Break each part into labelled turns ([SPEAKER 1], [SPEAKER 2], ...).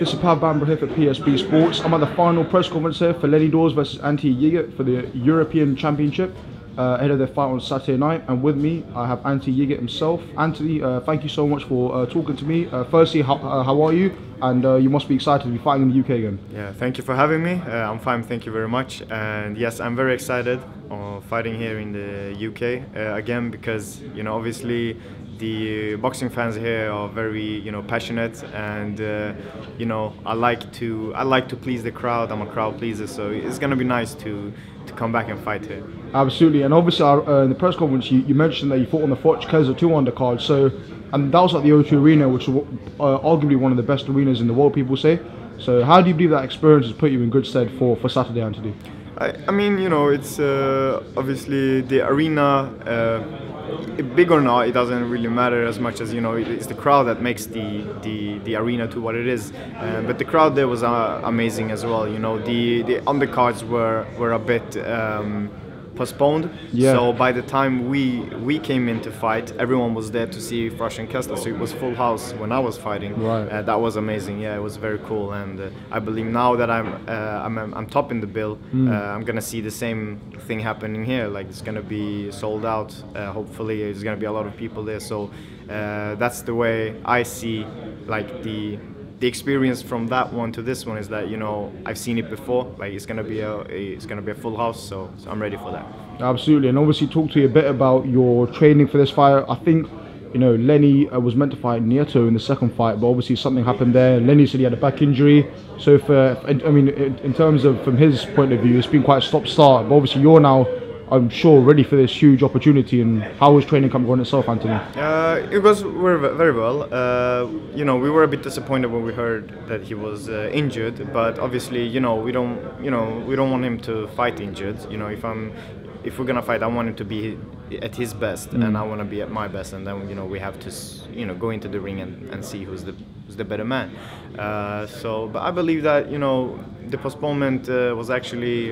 [SPEAKER 1] this is Pav Bamber here for PSB Sports. I'm at the final press conference here for Lenny Dawes versus Yigit for the European Championship ahead of their fight on Saturday night. And with me, I have Yigit himself. Anthony, thank you so much for talking to me. Firstly, how are you? And you must be excited to be fighting in the UK again.
[SPEAKER 2] Yeah, thank you for having me. I'm fine, thank you very much. And yes, I'm very excited fighting here in the UK again, because obviously the boxing fans here are very passionate, and I like to please the crowd. I'm a crowd pleaser, so it's gonna be nice to come back and fight here.
[SPEAKER 1] Absolutely. And obviously in the press conference you mentioned that you fought on the Forge Keza 2 undercard, and that was at the O2 Arena, which is arguably one of the best arenas in the world, people say. So how do you believe that experience has put you in good stead for Saturday, Anthony?
[SPEAKER 2] I mean, it's obviously the arena, big or not, it doesn't really matter as much as it's the crowd that makes the arena to what it is. But the crowd there was amazing as well. The undercards were a bit postponed. Yeah. So by the time we came in to fight, everyone was there to see Frosh and Kessler. So it was full house when I was fighting.
[SPEAKER 1] Right.
[SPEAKER 2] That was amazing. Yeah, it was very cool. And I believe now that I'm top in the bill, I'm gonna see the same thing happening here. Like, it's gonna be sold out. Hopefully, there's gonna be a lot of people there. So that's the way I see, like, the experience from that one to this one is that I've seen it before. Like, it's gonna be a full house, so I'm ready for that.
[SPEAKER 1] Absolutely. And obviously talk to you a bit about your training for this fight. I think Lenny was meant to fight Nieto in the second fight, but obviously something happened there. Lenny said he had a back injury, so in terms of, from his point of view, it's been quite a stop-start. But obviously you're now, I'm sure, ready for this huge opportunity. And how was training camp going itself, Anthony?
[SPEAKER 2] It was very well. We were a bit disappointed when we heard that he was injured, but obviously, we don't want him to fight injured. If we're gonna fight, I want him to be at his best, and I want to be at my best, and then we have to go into the ring and see who's the better man. But I believe that the postponement was actually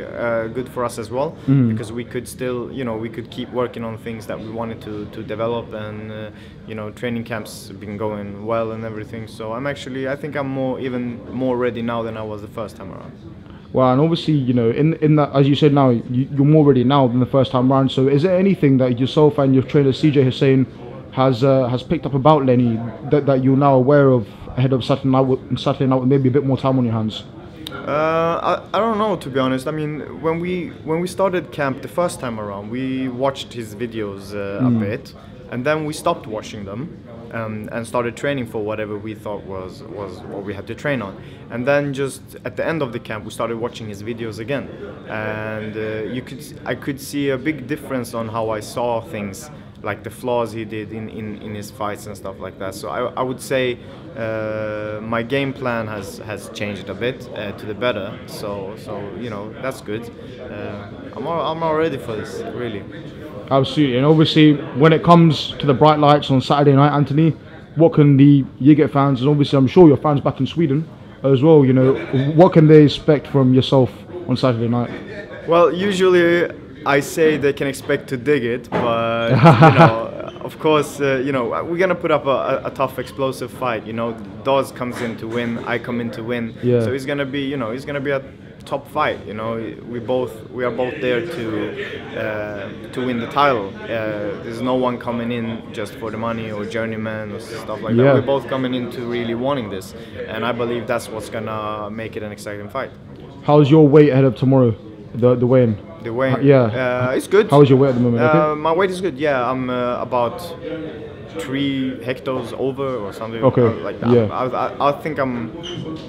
[SPEAKER 2] good for us as well, because we could still we could keep working on things that we wanted to develop, and training camps have been going well and everything. So I think I'm even more ready now than I was the first time around.
[SPEAKER 1] Well, and obviously, in that, as you said, now you're more ready now than the first time round. So, is there anything that yourself and your trainer CJ Hussein has picked up about Lenny that you're now aware of ahead of Saturday night with maybe a bit more time on your hands?
[SPEAKER 2] I don't know, to be honest. I mean, when we started camp the first time around, we watched his videos a bit, and then we stopped watching them. And started training for whatever we thought was what we had to train on. And then just at the end of the camp, we started watching his videos again, and I could see a big difference on how I saw things, like the flaws he did in his fights and stuff like that. So I would say my game plan has changed a bit to the better. So that's good. I'm all ready for this, really.
[SPEAKER 1] Absolutely. And obviously, when it comes to the bright lights on Saturday night, Anthony, what can the Yigit fans, and obviously I'm sure your fans back in Sweden as well, what can they expect from yourself on Saturday night? Well,
[SPEAKER 2] usually I say they can expect to dig it, but of course, we're gonna put up a tough, explosive fight. Dawes comes in to win, I come in to win. Yeah. So it's gonna be, it's gonna be a top fight. We are both there to win the title. There's no one coming in just for the money or Journeyman or stuff like that. We're both coming into really wanting this, and I believe that's what's gonna make it an exciting fight.
[SPEAKER 1] How's your weight ahead of tomorrow? The weigh-in.
[SPEAKER 2] The weigh-in.
[SPEAKER 1] Yeah.
[SPEAKER 2] It's good.
[SPEAKER 1] How's your weight at the moment? Okay?
[SPEAKER 2] My weight is good. Yeah, I'm about 3 hectares over or something like that.
[SPEAKER 1] Yeah.
[SPEAKER 2] I think I'm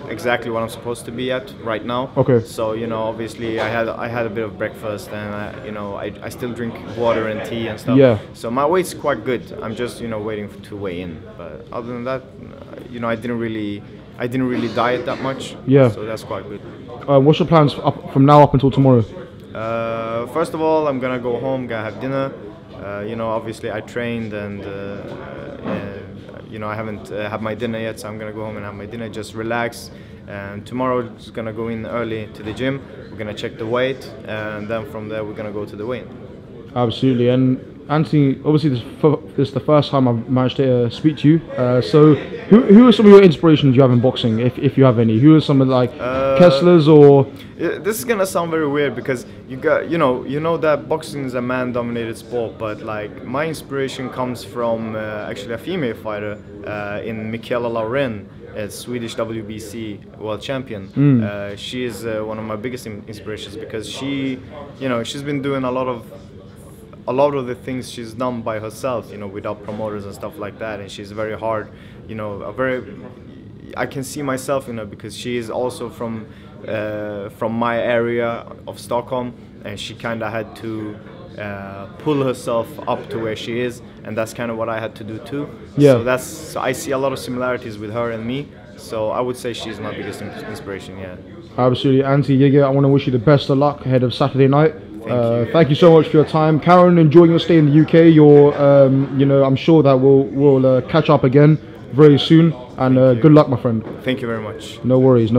[SPEAKER 2] exactly what I'm supposed to be at right now.
[SPEAKER 1] Okay.
[SPEAKER 2] So obviously I had a bit of breakfast, and I still drink water and tea and stuff.
[SPEAKER 1] Yeah.
[SPEAKER 2] So my weight's quite good. I'm just waiting to weigh in. But other than that, I didn't really diet that much.
[SPEAKER 1] Yeah.
[SPEAKER 2] So that's quite good.
[SPEAKER 1] What's your plans from now up until tomorrow?
[SPEAKER 2] First of all, I'm gonna go home, gonna have dinner. Obviously I trained, and I haven't had my dinner yet, so I'm gonna go home and have my dinner, just relax. And tomorrow is gonna go in early to the gym. We're gonna check the weight, and then from there we're gonna go to the weigh-in.
[SPEAKER 1] Absolutely. And Anthony, obviously this This is the first time I've managed to speak to you. So, who are some of your inspirations you have in boxing, if you have any? Who are some of like Kessler's or?
[SPEAKER 2] This is gonna sound very weird because you know that boxing is a man-dominated sport, but like my inspiration comes from actually a female fighter in Michaela Lauren, a Swedish WBC world champion. She is one of my biggest inspirations because she's been doing a lot of the things she's done by herself, without promoters and stuff like that, and she's very hard, I can see myself in her because she is also from my area of Stockholm, and she kind of had to pull herself up to where she is, and that's kind of what I had to do too.
[SPEAKER 1] Yeah.
[SPEAKER 2] So I see a lot of similarities with her and me. So I would say she's my biggest inspiration. Yeah.
[SPEAKER 1] Absolutely, Anthony Yigit. I want to wish you the best of luck ahead of Saturday night. Thank you so much for your time, Karen. Enjoying your stay in the UK. I'm sure that we'll catch up again very soon. And good luck, my friend.
[SPEAKER 2] Thank you very much.
[SPEAKER 1] No worries.